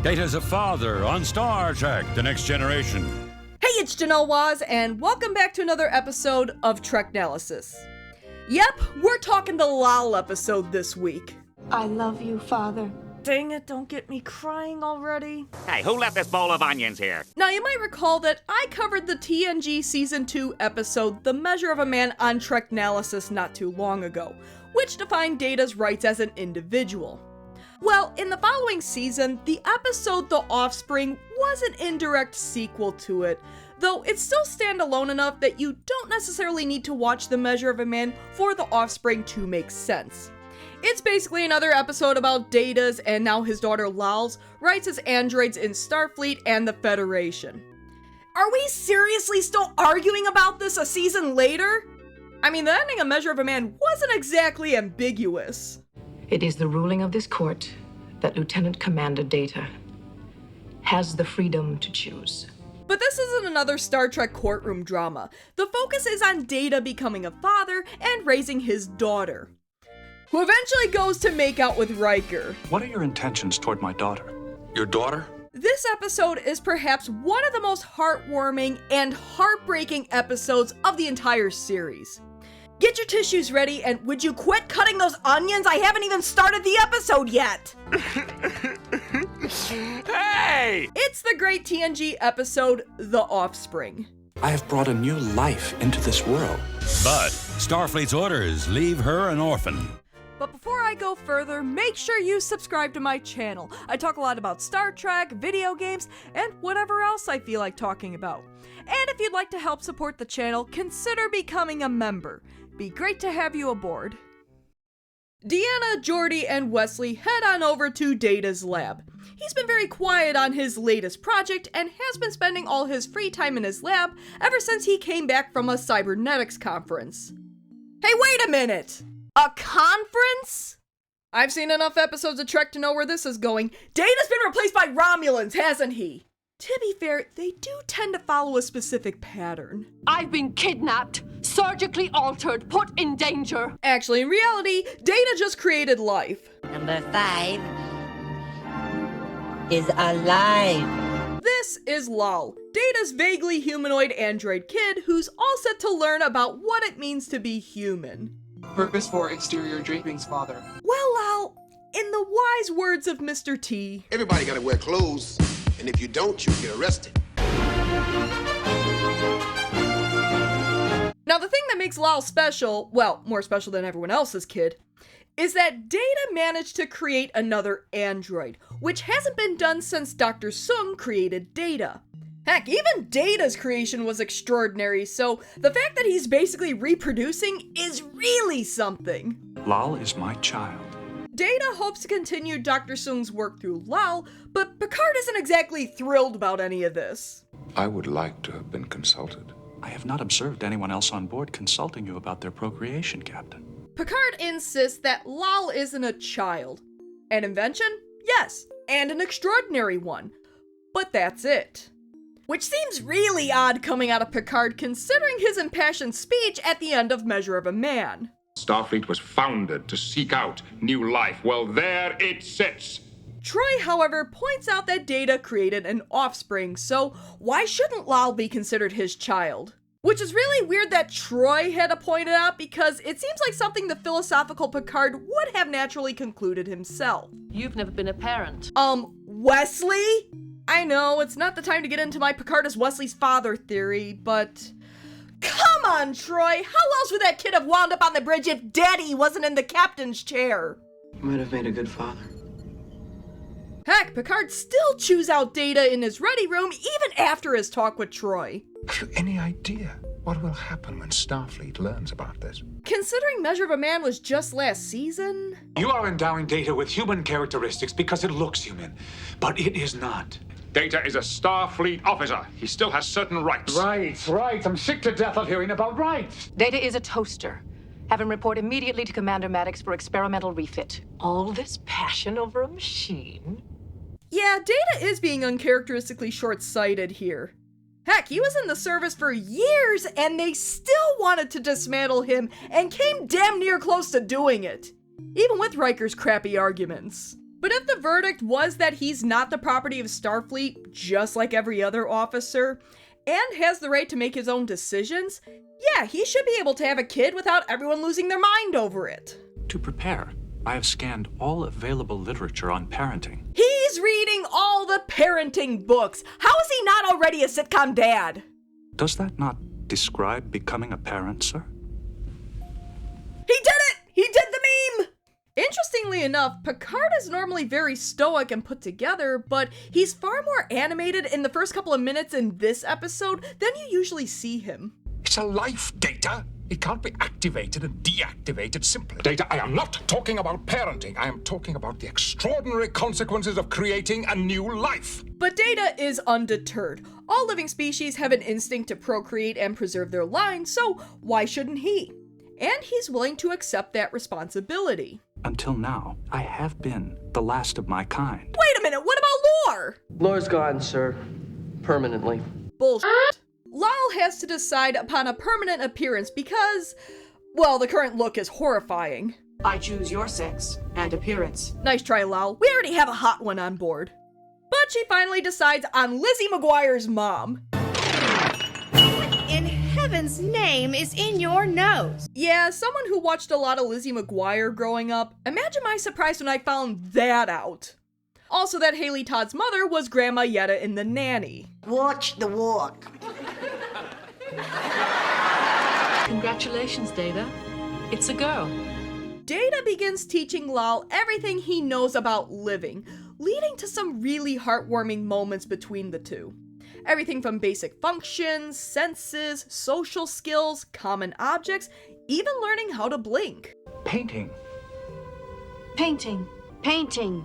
Data's a father on Star Trek: The Next Generation. Hey, it's Janelle Waz, and welcome back to another episode of Treknalysis. Yep, we're talking the Lal episode this week. I love you, Father. Dang it, don't get me crying already. Hey, who left this bowl of onions here? Now, you might recall that I covered the TNG Season 2 episode, The Measure of a Man, on Treknalysis not too long ago, which defined Data's rights as an individual. Well, in the following season, the episode The Offspring was an indirect sequel to it, though it's still standalone enough that you don't necessarily need to watch The Measure of a Man for The Offspring to make sense. It's basically another episode about Data's and now his daughter Lal's rights as androids in Starfleet and the Federation. Are we seriously still arguing about this a season later? I mean, the ending of Measure of a Man wasn't exactly ambiguous. It is the ruling of this court that Lieutenant Commander Data has the freedom to choose. But this isn't another Star Trek courtroom drama. The focus is on Data becoming a father and raising his daughter, who eventually goes to make out with Riker. What are your intentions toward my daughter? Your daughter? This episode is perhaps one of the most heartwarming and heartbreaking episodes of the entire series. Get your tissues ready, and would you quit cutting those onions? I haven't even started the episode yet! Hey! It's the great TNG episode, The Offspring. I have brought a new life into this world. But Starfleet's orders leave her an orphan. But before I go further, make sure you subscribe to my channel. I talk a lot about Star Trek, video games, and whatever else I feel like talking about. And if you'd like to help support the channel, consider becoming a member. Be great to have you aboard. Deanna, Geordi, and Wesley head on over to Data's lab. He's been very quiet on his latest project and has been spending all his free time in his lab ever since he came back from a cybernetics conference. Hey, wait a minute! A conference? I've seen enough episodes of Trek to know where this is going. Data's been replaced by Romulans, hasn't he? To be fair, they do tend to follow a specific pattern. I've been kidnapped, surgically altered, put in danger. Actually, in reality, Data just created life. Number 5 is alive. This is Lal, Data's vaguely humanoid android kid who's all set to learn about what it means to be human. Purpose for exterior drapings, Father. Well, Lal, in the wise words of Mr. T, everybody gotta wear clothes, and if you don't, you get arrested. Now, the thing that makes Lal special, well, more special than everyone else's kid, is that Data managed to create another android, which hasn't been done since Dr. Sung created Data. Heck, even Data's creation was extraordinary, so the fact that he's basically reproducing is really something. Lal is my child. Data hopes to continue Dr. Sung's work through Lal, but Picard isn't exactly thrilled about any of this. I would like to have been consulted. I have not observed anyone else on board consulting you about their procreation, Captain. Picard insists that Lal isn't a child. An invention? Yes, and an extraordinary one. But that's it. Which seems really odd coming out of Picard considering his impassioned speech at the end of Measure of a Man. Starfleet was founded to seek out new life. Well, there it sits. Troy, however, points out that Data created an offspring, so why shouldn't Lal be considered his child? Which is really weird that Troy had to point it out because it seems like something the philosophical Picard would have naturally concluded himself. You've never been a parent. Wesley? I know, it's not the time to get into my Picard as Wesley's father theory, but come on, Troy! How else would that kid have wound up on the bridge if Daddy wasn't in the captain's chair? Might have made a good father. Heck, Picard still chews out Data in his ready room even after his talk with Troy. Have you any idea what will happen when Starfleet learns about this? Considering Measure of a Man was just last season... You are endowing Data with human characteristics because it looks human, but it is not. Data is a Starfleet officer. He still has certain rights. Right. I'm sick to death of hearing about rights. Data is a toaster. Have him report immediately to Commander Maddox for experimental refit. All this passion over a machine? Yeah, Data is being uncharacteristically short-sighted here. Heck, he was in the service for years, and they still wanted to dismantle him, and came damn near close to doing it. Even with Riker's crappy arguments. But if the verdict was that he's not the property of Starfleet, just like every other officer, and has the right to make his own decisions, yeah, he should be able to have a kid without everyone losing their mind over it. To prepare, I have scanned all available literature on parenting. He's reading all the parenting books. How is he not already a sitcom dad? Does that not describe becoming a parent, sir? He did it! He did the meme! Interestingly enough, Picard is normally very stoic and put together, but he's far more animated in the first couple of minutes in this episode than you usually see him. It's a life, Data. It can't be activated and deactivated simply. Data, I am not talking about parenting. I am talking about the extraordinary consequences of creating a new life. But Data is undeterred. All living species have an instinct to procreate and preserve their line, so why shouldn't he? And he's willing to accept that responsibility. Until now, I have been the last of my kind. Wait a minute, what about Lore? Lore's gone, sir. Permanently. Bullshit. Lal has to decide upon a permanent appearance because, well, the current look is horrifying. I choose your sex and appearance. Nice try, Lal. We already have a hot one on board. But she finally decides on Lizzie McGuire's mom. What in heaven's name is in your nose? Yeah, someone who watched a lot of Lizzie McGuire growing up, imagine my surprise when I found that out. Also, that Haley Todd's mother was Grandma Yetta in The Nanny. Watch the walk. Congratulations, Data. It's a go. Data begins teaching Lal everything he knows about living, leading to some really heartwarming moments between the two. Everything from basic functions, senses, social skills, common objects, even learning how to blink. Painting. Painting. Painting.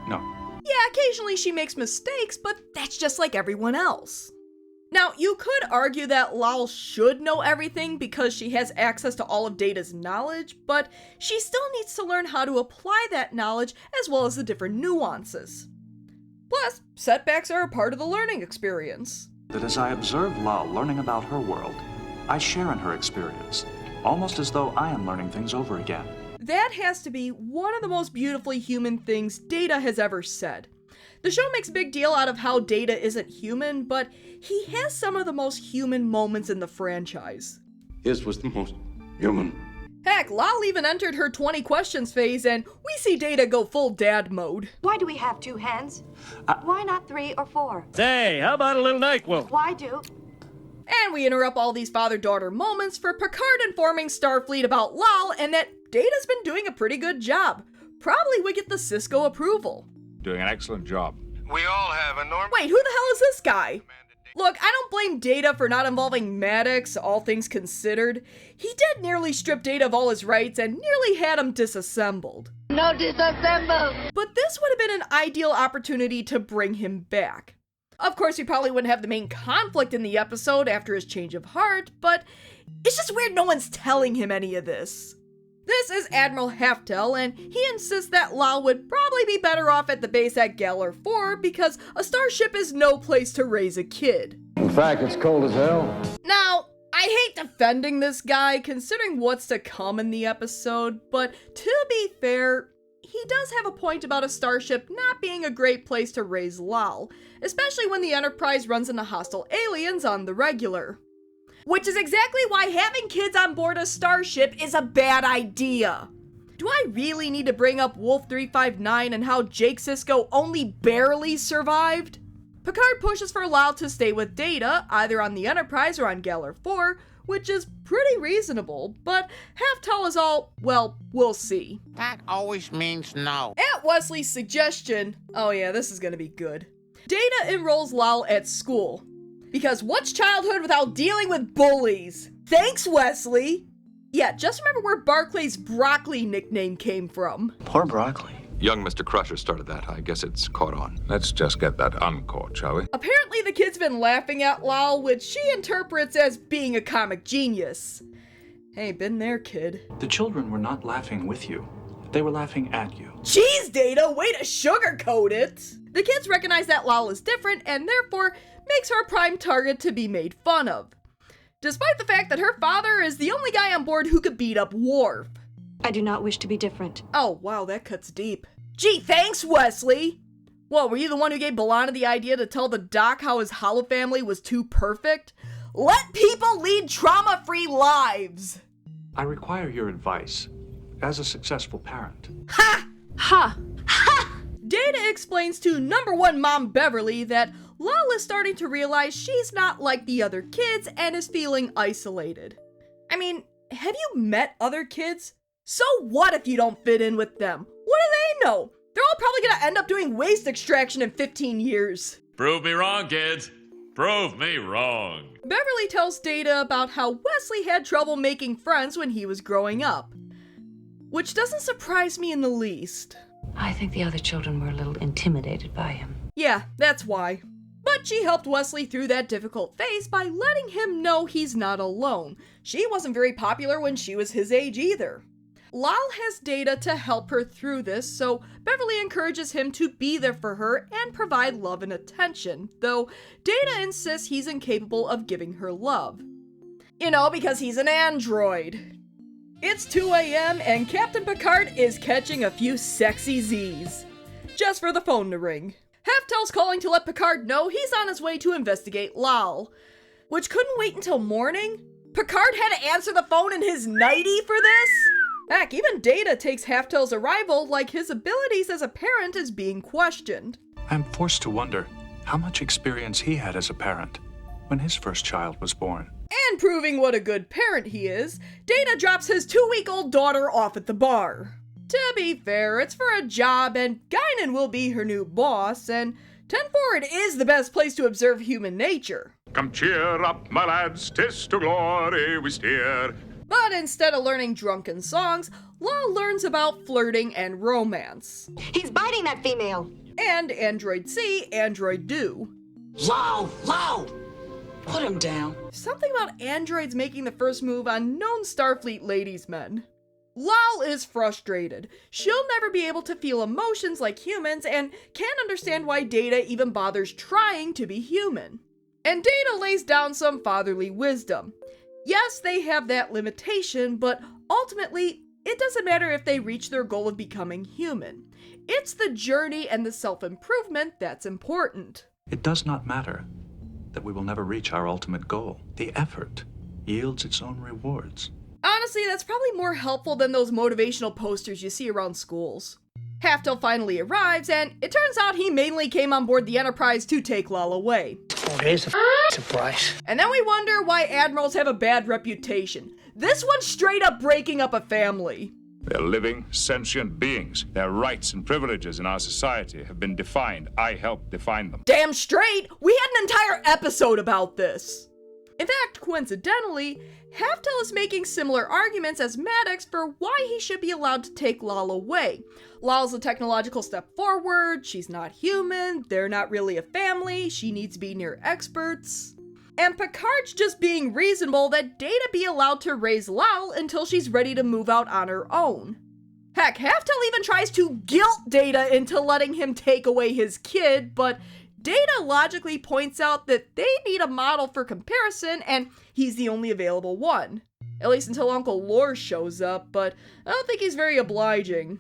No. Yeah, occasionally she makes mistakes, but that's just like everyone else. Now, you could argue that Lal should know everything because she has access to all of Data's knowledge, but she still needs to learn how to apply that knowledge as well as the different nuances. Plus, setbacks are a part of the learning experience. That as I observe Lal learning about her world, I share in her experience, almost as though I am learning things over again. That has to be one of the most beautifully human things Data has ever said. The show makes a big deal out of how Data isn't human, but he has some of the most human moments in the franchise. His was the most human. Heck, Lal even entered her 20 questions phase, and we see Data go full dad mode. Why do we have two hands? Why not 3 or 4? Say, how about a little NyQuil? Why do? And we interrupt all these father-daughter moments for Picard informing Starfleet about Lal and that Data's been doing a pretty good job. Probably would get the Cisco approval. Doing an excellent job. We all have enormous... Wait, who the hell is this guy? Look, I don't blame Data for not involving Maddox, all things considered. He did nearly strip Data of all his rights and nearly had him disassembled. No disassemble! But this would have been an ideal opportunity to bring him back. Of course, we probably wouldn't have the main conflict in the episode after his change of heart, but it's just weird no one's telling him any of this. This is Admiral Haftel, and he insists that Lal would probably be better off at the base at Galler 4 because a starship is no place to raise a kid. In fact, it's cold as hell. Now, I hate defending this guy considering what's to come in the episode, but to be fair, he does have a point about a starship not being a great place to raise Lal, especially when the Enterprise runs into hostile aliens on the regular. Which is exactly why having kids on board a starship is a bad idea. Do I really need to bring up Wolf 359 and how Jake Sisko only barely survived? Picard pushes for Lal to stay with Data, either on the Enterprise or on Galler 4, which is pretty reasonable, but Haftel is all, well, we'll see. That always means no. At Wesley's suggestion, oh yeah, this is gonna be good, Data enrolls Lal at school. Because what's childhood without dealing with bullies? Thanks, Wesley! Yeah, just remember where Barclay's broccoli nickname came from. Poor broccoli. Young Mr. Crusher started that. I guess it's caught on. Let's just get that uncaught, shall we? Apparently the kid's been laughing at Lal, which she interprets as being a comic genius. Hey, been there, kid. The children were not laughing with you. They were laughing at you. Jeez, Data, way to sugarcoat it! The kids recognize that Lal is different, and therefore makes her a prime target to be made fun of. Despite the fact that her father is the only guy on board who could beat up Worf. I do not wish to be different. Oh, wow, that cuts deep. Gee, thanks, Wesley! Well, were you the one who gave B'Elanna the idea to tell the Doc how his hollow family was too perfect? Let people lead trauma-free lives! I require your advice as a successful parent. Ha! Ha! Ha! Data explains to number one mom Beverly that Lal is starting to realize she's not like the other kids and is feeling isolated. I mean, have you met other kids? So what if you don't fit in with them? What do they know? They're all probably gonna end up doing waste extraction in 15 years. Prove me wrong, kids. Prove me wrong. Beverly tells Data about how Wesley had trouble making friends when he was growing up, which doesn't surprise me in the least. I think the other children were a little intimidated by him. Yeah, that's why. But she helped Wesley through that difficult phase by letting him know he's not alone. She wasn't very popular when she was his age either. Lal has Data to help her through this, so Beverly encourages him to be there for her and provide love and attention, though Data insists he's incapable of giving her love. You know, because he's an android. It's 2 a.m. and Captain Picard is catching a few sexy Z's. Just for the phone to ring. Haftel's calling to let Picard know he's on his way to investigate Lal, which couldn't wait until morning. Picard had to answer the phone in his nightie for this? Heck, even Data takes Haftel's arrival like his abilities as a parent is being questioned. I'm forced to wonder how much experience he had as a parent when his first child was born. And proving what a good parent he is, Data drops his 2-week-old daughter off at the bar. To be fair, it's for a job and Guinan will be her new boss, and 10 Forward is the best place to observe human nature. Come cheer up, my lads, 'tis to glory we steer. But instead of learning drunken songs, Lal learns about flirting and romance. He's biting that female. And Android C, Android Do. Low! Put him down. Something about androids making the first move on known Starfleet ladies' men. Lal is frustrated. She'll never be able to feel emotions like humans and can't understand why Data even bothers trying to be human. And Data lays down some fatherly wisdom. Yes, they have that limitation, but ultimately, it doesn't matter if they reach their goal of becoming human. It's the journey and the self-improvement that's important. It does not matter that we will never reach our ultimate goal. The effort yields its own rewards. Honestly, that's probably more helpful than those motivational posters you see around schools. Haftel finally arrives, and it turns out he mainly came on board the Enterprise to take Lal away. Oh, there's a surprise. And then we wonder why admirals have a bad reputation. This one's straight up breaking up a family. They're living, sentient beings. Their rights and privileges in our society have been defined. I helped define them. Damn straight! We had an entire episode about this! In fact, coincidentally, Haftel is making similar arguments as Maddox for why he should be allowed to take Lal away. Lal's a technological step forward, she's not human, they're not really a family, she needs to be near experts. And Picard's just being reasonable that Data be allowed to raise Lal until she's ready to move out on her own. Heck, Haftel even tries to guilt Data into letting him take away his kid, but Data logically points out that they need a model for comparison, and he's the only available one. At least until Uncle Lor shows up, but I don't think he's very obliging.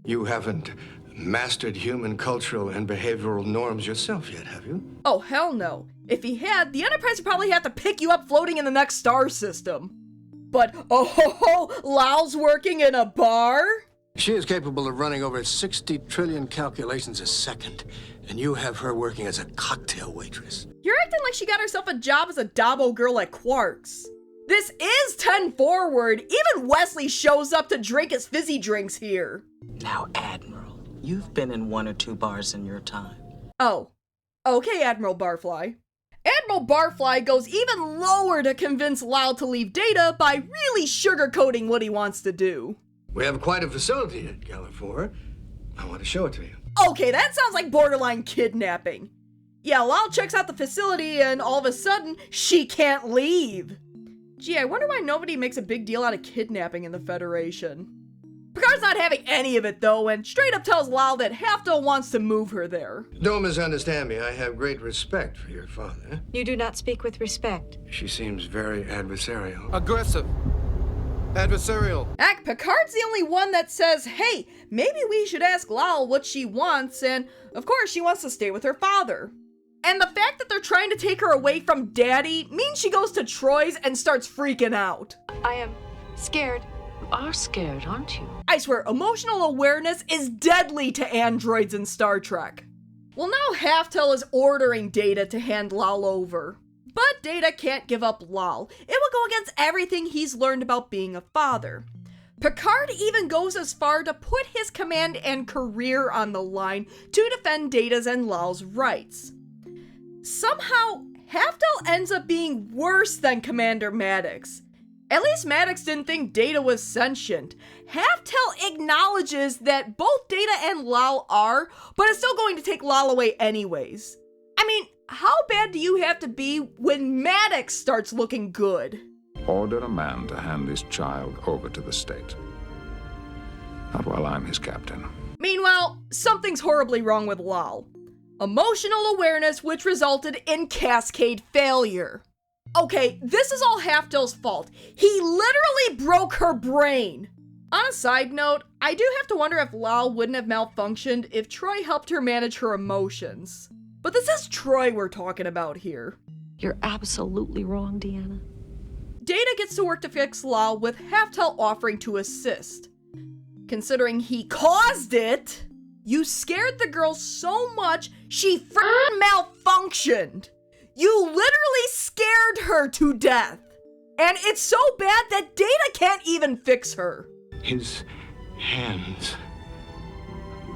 You haven't mastered human cultural and behavioral norms yourself yet, have you? Oh, hell no. If he had, the Enterprise would probably have to pick you up floating in the next star system. But, oh ho ho, Lal's working in a bar? She is capable of running over 60 trillion calculations a second, and you have her working as a cocktail waitress. You're acting like she got herself a job as a Dabo girl at Quark's. This is 10 Forward. Even Wesley shows up to drink his fizzy drinks here. Now, Admiral, you've been in 1 or 2 bars in your time. Oh. Okay, Admiral Barfly. Admiral Barfly goes even lower to convince Lal to leave Data by really sugarcoating what he wants to do. We have quite a facility at Gallifore. I want to show it to you. Okay, that sounds like borderline kidnapping. Yeah, Lal checks out the facility and all of a sudden, she can't leave. Gee, I wonder why nobody makes a big deal out of kidnapping in the Federation. Picard's not having any of it though, and straight up tells Lal that Haftel wants to move her there. Don't misunderstand me. I have great respect for your father. You do not speak with respect. She seems very adversarial. Aggressive. Adversarial. Heck, Picard's the only one that says, hey, maybe we should ask Lal what she wants, and of course she wants to stay with her father. And the fact that they're trying to take her away from Daddy means she goes to Troy's and starts freaking out. I am scared. You are scared, aren't you? I swear, emotional awareness is deadly to androids in Star Trek. Well, now Haftel is ordering Data to hand Lal over. But Data can't give up Lal. It will go against everything he's learned about being a father. Picard even goes as far to put his command and career on the line to defend Data's and Lal's rights. Somehow, Haftel ends up being worse than Commander Maddox. At least Maddox didn't think Data was sentient. Haftel acknowledges that both Data and Lal are, but is still going to take Lal away anyways. I mean, how bad do you have to be when Maddox starts looking good? Order a man to hand this child over to the state. Not while I'm his captain. Meanwhile, something's horribly wrong with Lal. Emotional awareness, which resulted in cascade failure. Okay, this is all Haftel's fault. He literally broke her brain. On a side note, I do have to wonder if Lal wouldn't have malfunctioned if Troy helped her manage her emotions. But this is Troy we're talking about here. You're absolutely wrong, Deanna. Data gets to work to fix Lal with Haftel offering to assist. Considering he caused it, you scared the girl so much she freaking malfunctioned. You literally scared her to death. And it's so bad that Data can't even fix her. His hands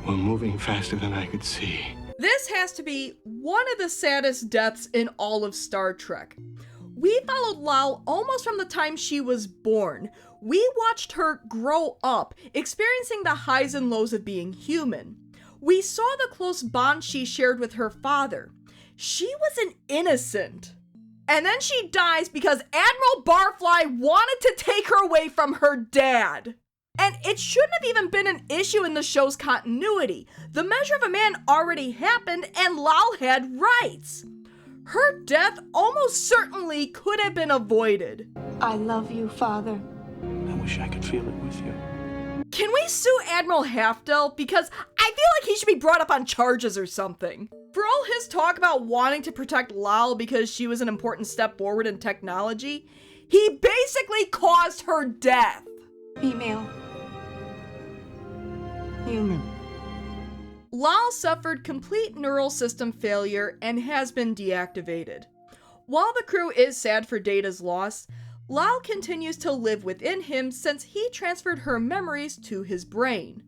were moving faster than I could see. This has to be one of the saddest deaths in all of Star Trek. We followed Lal almost from the time she was born. We watched her grow up, experiencing the highs and lows of being human. We saw the close bond she shared with her father. She was an innocent. And then she dies because Admiral Barfly wanted to take her away from her dad. And it shouldn't have even been an issue in the show's continuity. The Measure of a Man already happened and Lal had rights. Her death almost certainly could have been avoided. I love you, Father. I wish I could feel it with you. Can we sue Admiral Haftel? Because I feel like he should be brought up on charges or something. For all his talk about wanting to protect Lal because she was an important step forward in technology, he basically caused her death. Female. Human. Lal suffered complete neural system failure and has been deactivated. While the crew is sad for Data's loss, Lal continues to live within him since he transferred her memories to his brain.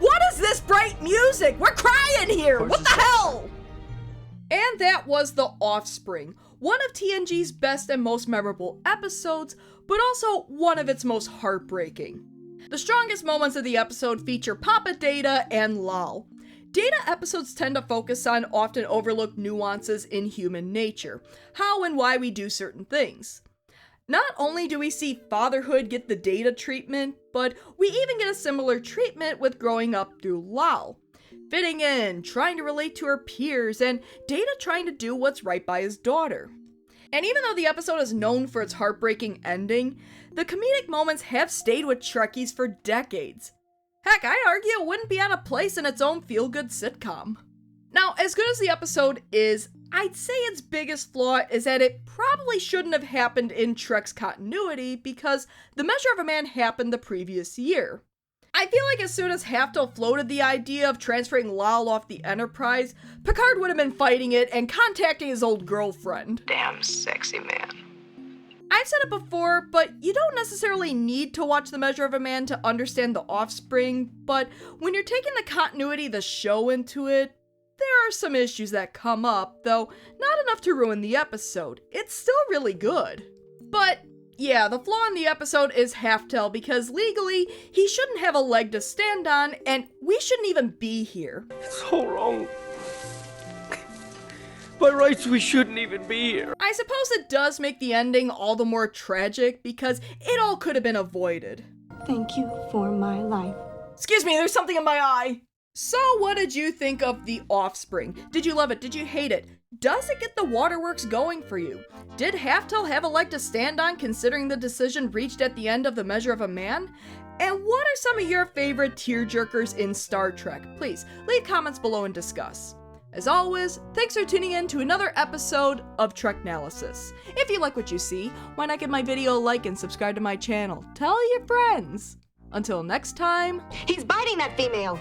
What is this bright music? We're crying here! What the hell? And that was The Offspring, one of TNG's best and most memorable episodes, but also one of its most heartbreaking. The strongest moments of the episode feature Papa Data and Lal. Data episodes tend to focus on often overlooked nuances in human nature, how and why we do certain things. Not only do we see fatherhood get the Data treatment, but we even get a similar treatment with growing up through Lal. Fitting in, trying to relate to her peers, and Data trying to do what's right by his daughter. And even though the episode is known for its heartbreaking ending, the comedic moments have stayed with Trekkies for decades. Heck, I'd argue it wouldn't be out of place in its own feel-good sitcom. Now, as good as the episode is, I'd say its biggest flaw is that it probably shouldn't have happened in Trek's continuity because The Measure of a Man happened the previous year. I feel like as soon as Haftel floated the idea of transferring Lal off the Enterprise, Picard would have been fighting it and contacting his old girlfriend. Damn sexy man. I've said it before, but you don't necessarily need to watch The Measure of a Man to understand The Offspring, but when you're taking the continuity of the show into it, there are some issues that come up, though not enough to ruin the episode. It's still really good. But yeah, the flaw in the episode is Haftel because legally, he shouldn't have a leg to stand on, and we shouldn't even be here. It's all wrong. By rights, we shouldn't even be here. I suppose it does make the ending all the more tragic because it all could have been avoided. Thank you for my life. Excuse me, there's something in my eye. So what did you think of The Offspring? Did you love it? Did you hate it? Does it get the waterworks going for you? Did Haftel have a leg to stand on considering the decision reached at the end of The Measure of a Man? And what are some of your favorite tearjerkers in Star Trek? Please leave comments below and discuss. As always, thanks for tuning in to another episode of Treknalysis. If you like what you see, why not give my video a like and subscribe to my channel? Tell your friends. Until next time. He's biting that female.